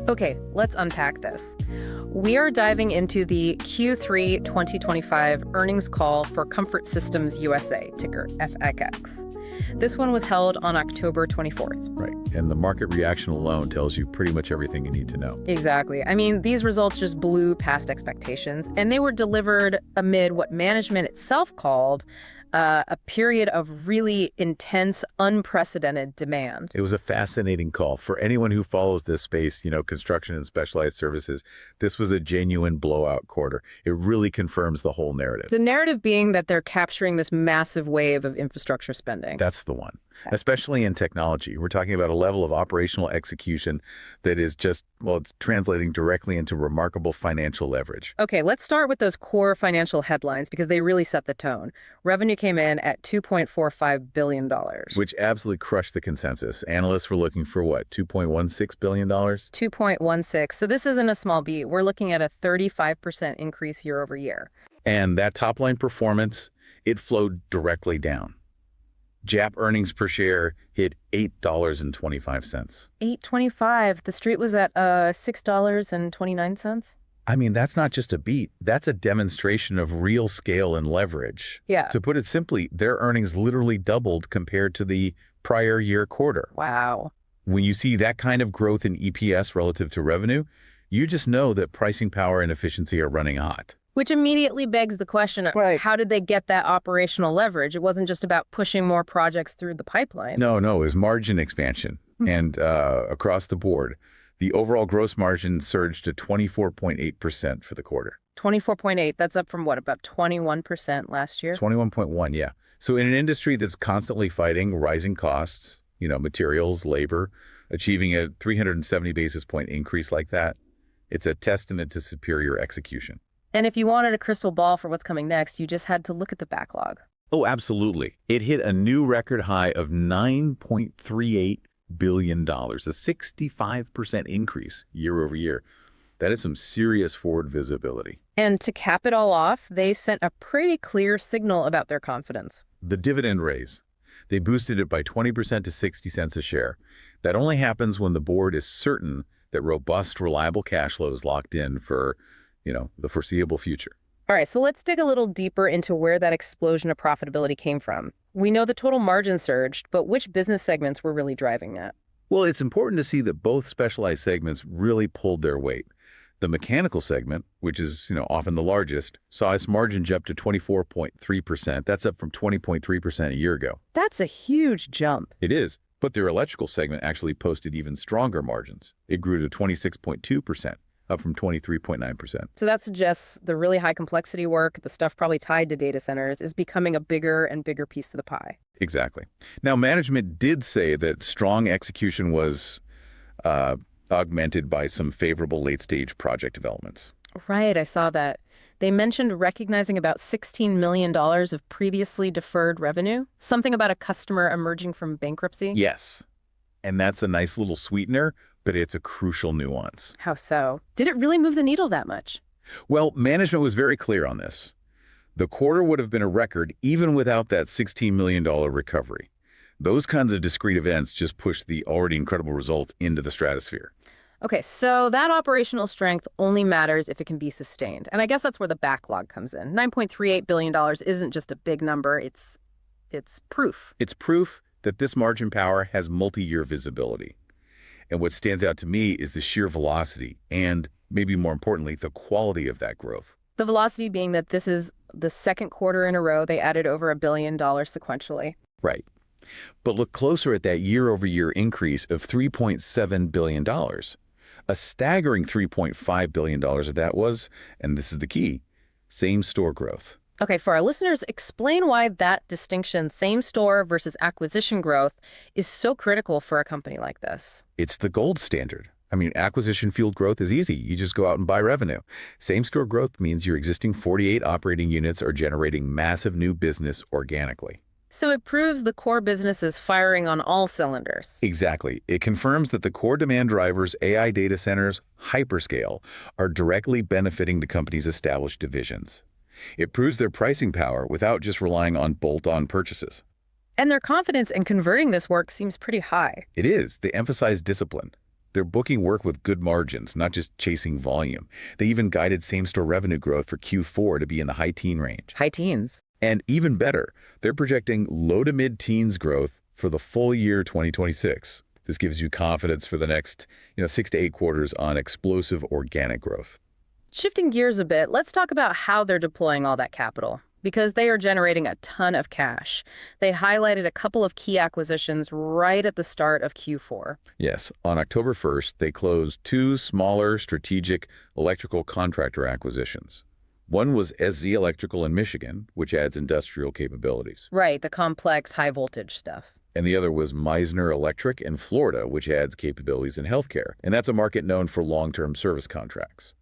Okay, let's unpack this. We are diving into the Q3 2025 earnings call for Comfort Systems USA, ticker FXX. This one was held on October 24th. Right. And the market reaction alone tells you pretty much everything you need to know. Exactly. I mean, these results just blew past expectations, and they were delivered amid what management itself called a period of really intense, unprecedented demand. It was a fascinating call. For anyone who follows this space, construction and specialized services, this was a genuine blowout quarter. It really confirms the whole narrative. The narrative being that they're capturing this massive wave of infrastructure spending. That's the one. Especially in technology. We're talking about a level of operational execution that is just, well, it's translating directly into remarkable financial leverage. Okay, let's start with those core financial headlines because they really set the tone. Revenue came in at $2.45 billion. Which absolutely crushed the consensus. Analysts were looking for what, $2.16 billion? 2.16. So this isn't a small beat. We're looking at a 35% increase year over year. And that top-line performance, it flowed directly down. GAAP earnings per share hit $8.25. $8.25. The street was at $6.29. I mean, that's not just a beat. That's a demonstration of real scale and leverage. Yeah. To put it simply, their earnings literally doubled compared to the prior year quarter. Wow. When you see that kind of growth in EPS relative to revenue, you just know that pricing power and efficiency are running hot. Which immediately begs the question, how did they get that operational leverage? It wasn't just about pushing more projects through the pipeline. No, it was margin expansion. And across the board, the overall gross margin surged to 24.8% for the quarter. 24.8, that's up from what, about 21% last year? 21.1, yeah. So in an industry that's constantly fighting rising costs, materials, labor, achieving a 370 basis point increase like that, it's a testament to superior execution. And if you wanted a crystal ball for what's coming next, you just had to look at the backlog. Oh, absolutely. It hit a new record high of $9.38 billion, a 65% increase year over year. That is some serious forward visibility. And to cap it all off, they sent a pretty clear signal about their confidence. The dividend raise. They boosted it by 20% to 60 cents a share. That only happens when the board is certain that robust, reliable cash flow is locked in for the foreseeable future. All right, so let's dig a little deeper into where that explosion of profitability came from. We know the total margin surged, but which business segments were really driving that? Well, it's important to see that both specialized segments really pulled their weight. The mechanical segment, which is often the largest, saw its margin jump to 24.3%. That's up from 20.3% a year ago. That's a huge jump. It is, but their electrical segment actually posted even stronger margins. It grew to 26.2%. Up from 23.9%. So that suggests the really high complexity work, the stuff probably tied to data centers, is becoming a bigger and bigger piece of the pie. Exactly. Now, management did say that strong execution was augmented by some favorable late-stage project developments. Right, I saw that. They mentioned recognizing about $16 million of previously deferred revenue, something about a customer emerging from bankruptcy. Yes, and that's a nice little sweetener, but it's a crucial nuance. How so? Did it really move the needle that much? Well, management was very clear on this. The quarter would have been a record even without that $16 million recovery. Those kinds of discrete events just push the already incredible results into the stratosphere. Okay, so that operational strength only matters if it can be sustained. And I guess that's where the backlog comes in. $9.38 billion isn't just a big number, it's proof. It's proof that this margin power has multi-year visibility. And what stands out to me is the sheer velocity and, maybe more importantly, the quality of that growth. The velocity being that this is the second quarter in a row they added over $1 billion sequentially. Right. But look closer at that year-over-year increase of $3.7 billion. A staggering $3.5 billion of that was, and this is the key, same-store growth. Okay, for our listeners, explain why that distinction, same store versus acquisition growth, is so critical for a company like this. It's the gold standard. I mean, acquisition-fueled growth is easy. You just go out and buy revenue. Same-store growth means your existing 48 operating units are generating massive new business organically. So it proves the core business is firing on all cylinders. Exactly. It confirms that the core demand drivers, AI data centers, hyperscale, are directly benefiting the company's established divisions. It proves their pricing power without just relying on bolt-on purchases. And their confidence in converting this work seems pretty high. It is. They emphasize discipline. They're booking work with good margins, not just chasing volume. They even guided same-store revenue growth for Q4 to be in the high teen range. High teens. And even better, they're projecting low to mid-teens growth for the full year 2026. This gives you confidence for the next 6 to 8 quarters on explosive organic growth. Shifting gears a bit, let's talk about how they're deploying all that capital, because they are generating a ton of cash. They highlighted a couple of key acquisitions right at the start of Q4. Yes, on October 1st, they closed 2 smaller strategic electrical contractor acquisitions. One was SZ Electrical in Michigan, which adds industrial capabilities. Right, the complex high voltage stuff. And the other was Meisner Electric in Florida, which adds capabilities in healthcare. And that's a market known for long-term service contracts.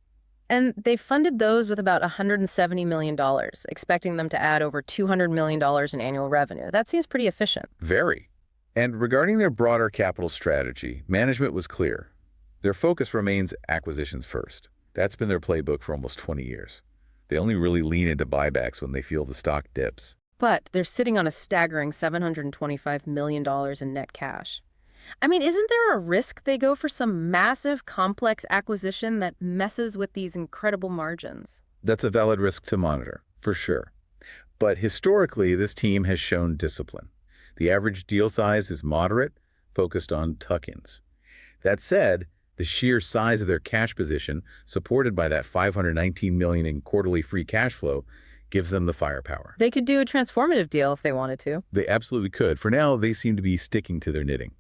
And they funded those with about $170 million, expecting them to add over $200 million in annual revenue. That seems pretty efficient. Very. And regarding their broader capital strategy, management was clear. Their focus remains acquisitions first. That's been their playbook for almost 20 years. They only really lean into buybacks when they feel the stock dips. But they're sitting on a staggering $725 million in net cash. I mean, isn't there a risk they go for some massive, complex acquisition that messes with these incredible margins? That's a valid risk to monitor, for sure. But historically, this team has shown discipline. The average deal size is moderate, focused on tuck-ins. That said, the sheer size of their cash position, supported by that $519 million in quarterly free cash flow, gives them the firepower. They could do a transformative deal if they wanted to. They absolutely could. For now, they seem to be sticking to their knitting.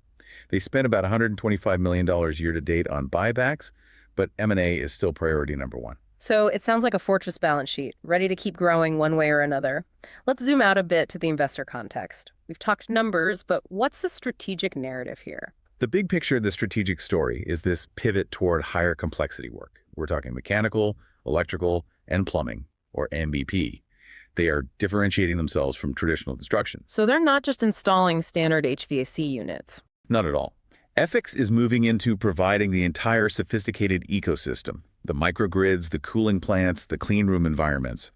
They spent about $125 million year-to-date on buybacks, but M&A is still priority number one. So it sounds like a fortress balance sheet, ready to keep growing one way or another. Let's zoom out a bit to the investor context. We've talked numbers, but what's the strategic narrative here? The big picture of the strategic story is this pivot toward higher complexity work. We're talking mechanical, electrical, and plumbing, or MVP. They are differentiating themselves from traditional construction. So they're not just installing standard HVAC units. Not at all. FX is moving into providing the entire sophisticated ecosystem, the microgrids, the cooling plants, the clean room environments.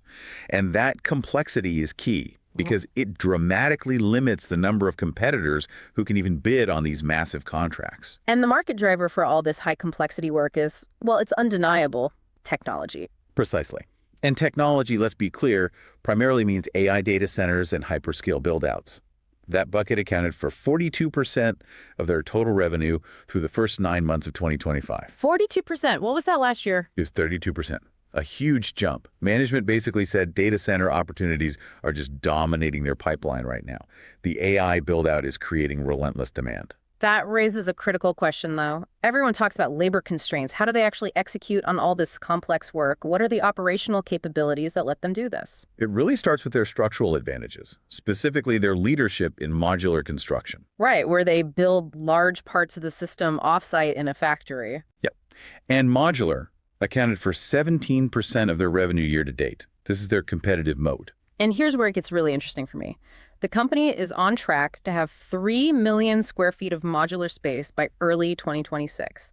And that complexity is key because it dramatically limits the number of competitors who can even bid on these massive contracts. And the market driver for all this high complexity work is, well, it's undeniable, technology. Precisely. And technology, let's be clear, primarily means AI data centers and hyperscale buildouts. That bucket accounted for 42% of their total revenue through the first 9 months of 2025. 42%. What was that last year? It was 32%. A huge jump. Management basically said data center opportunities are just dominating their pipeline right now. The AI buildout is creating relentless demand. That raises a critical question, though. Everyone talks about labor constraints. How do they actually execute on all this complex work? What are the operational capabilities that let them do this? It really starts with their structural advantages, specifically their leadership in modular construction. Right, where they build large parts of the system offsite in a factory. Yep. And modular accounted for 17% of their revenue year to date. This is their competitive moat. And here's where it gets really interesting for me. The company is on track to have 3 million square feet of modular space by early 2026.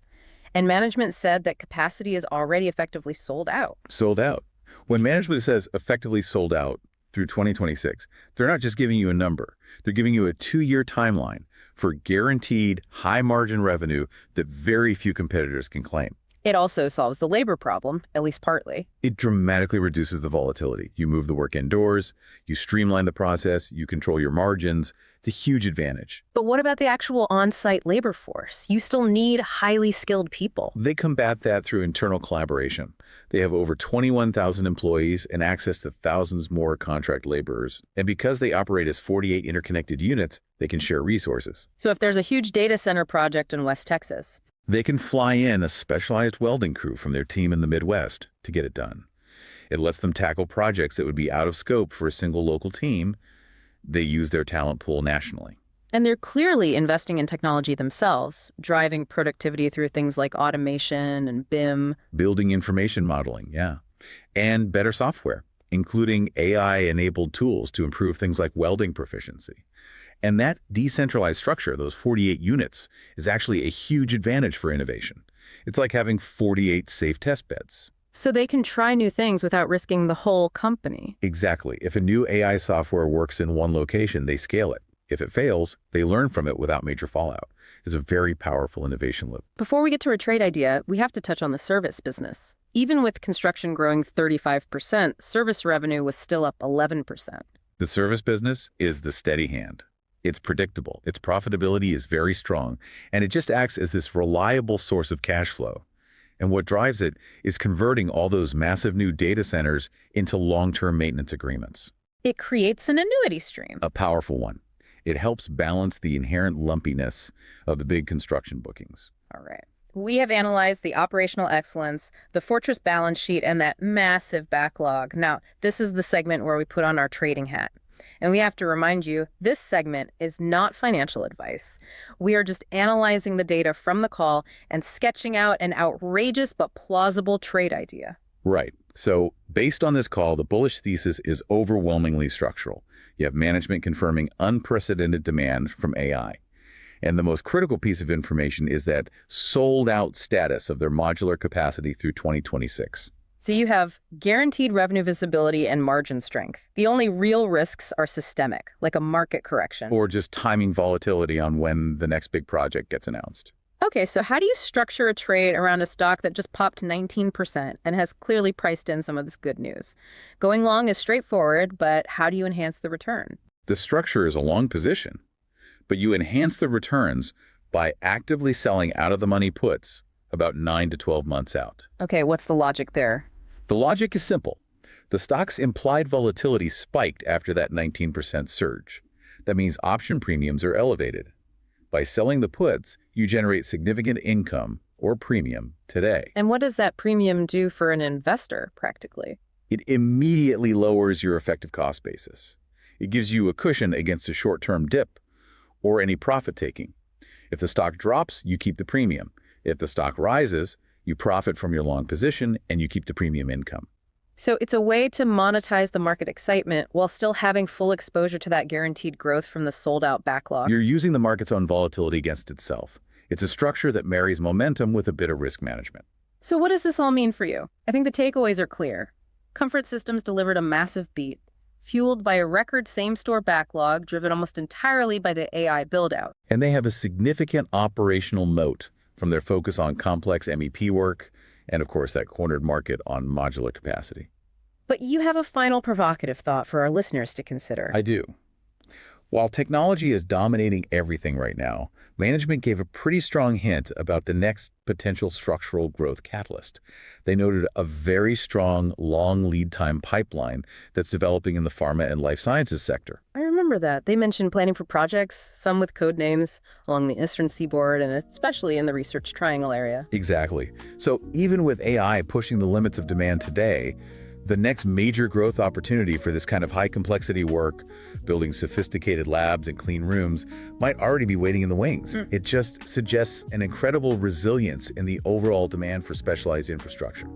And management said that capacity is already effectively sold out. Sold out. When management says effectively sold out through 2026, they're not just giving you a number. They're giving you a 2-year timeline for guaranteed high-margin revenue that very few competitors can claim. It also solves the labor problem, at least partly. It dramatically reduces the volatility. You move the work indoors, you streamline the process, you control your margins. It's a huge advantage. But what about the actual on-site labor force? You still need highly skilled people. They combat that through internal collaboration. They have over 21,000 employees and access to thousands more contract laborers. And because they operate as 48 interconnected units, they can share resources. So if there's a huge data center project in West Texas, they can fly in a specialized welding crew from their team in the Midwest to get it done. It lets them tackle projects that would be out of scope for a single local team. They use their talent pool nationally. And they're clearly investing in technology themselves, driving productivity through things like automation and BIM. Building information modeling, yeah. And better software, including AI-enabled tools to improve things like welding proficiency. And that decentralized structure, those 48 units, is actually a huge advantage for innovation. It's like having 48 safe test beds. So they can try new things without risking the whole company. Exactly. If a new AI software works in one location, they scale it. If it fails, they learn from it without major fallout. is a very powerful innovation loop. Before we get to our trade idea, we have to touch on the service business. Even with construction growing 35%, service revenue was still up 11%. The service business is the steady hand. It's predictable, its profitability is very strong, and it just acts as this reliable source of cash flow. And what drives it is converting all those massive new data centers into long-term maintenance agreements. It creates an annuity stream. A powerful one. It helps balance the inherent lumpiness of the big construction bookings. All right. We have analyzed the operational excellence, the fortress balance sheet, and that massive backlog. Now, this is the segment where we put on our trading hat. And we have to remind you, this segment is not financial advice. We are just analyzing the data from the call and sketching out an outrageous but plausible trade idea. Right. So based on this call, the bullish thesis is overwhelmingly structural. You have management confirming unprecedented demand from AI. And the most critical piece of information is that sold-out status of their modular capacity through 2026. So you have guaranteed revenue visibility and margin strength. The only real risks are systemic, like a market correction. Or just timing volatility on when the next big project gets announced. Okay, so how do you structure a trade around a stock that just popped 19% and has clearly priced in some of this good news? Going long is straightforward, but how do you enhance the return? The structure is a long position, but you enhance the returns by actively selling out-of-the-money puts about 9 to 12 months out. Okay, what's the logic there? The logic is simple. The stock's implied volatility spiked after that 19% surge. That means option premiums are elevated. By selling the puts, you generate significant income or premium today. And what does that premium do for an investor, practically? It immediately lowers your effective cost basis. It gives you a cushion against a short-term dip or any profit-taking. If the stock drops, you keep the premium. If the stock rises, you profit from your long position and you keep the premium income. So it's a way to monetize the market excitement while still having full exposure to that guaranteed growth from the sold-out backlog. You're using the market's own volatility against itself. It's a structure that marries momentum with a bit of risk management. So what does this all mean for you? I think the takeaways are clear. Comfort Systems delivered a massive beat, fueled by a record same-store backlog driven almost entirely by the AI build-out. And they have a significant operational moat from their focus on complex MEP work and, of course, that cornered market on modular capacity. But you have a final provocative thought for our listeners to consider. I do. While technology is dominating everything right now, management gave a pretty strong hint about the next potential structural growth catalyst. They noted a very strong, long lead time pipeline that's developing in the pharma and life sciences sector. I remember that. They mentioned planning for projects, some with code names, along the eastern seaboard and especially in the Research Triangle area. Exactly. So even with AI pushing the limits of demand today, the next major growth opportunity for this kind of high-complexity work, building sophisticated labs and clean rooms, might already be waiting in the wings. It just suggests an incredible resilience in the overall demand for specialized infrastructure.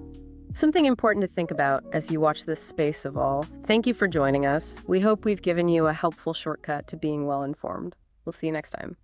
Something important to think about as you watch this space evolve. Thank you for joining us. We hope we've given you a helpful shortcut to being well-informed. We'll see you next time.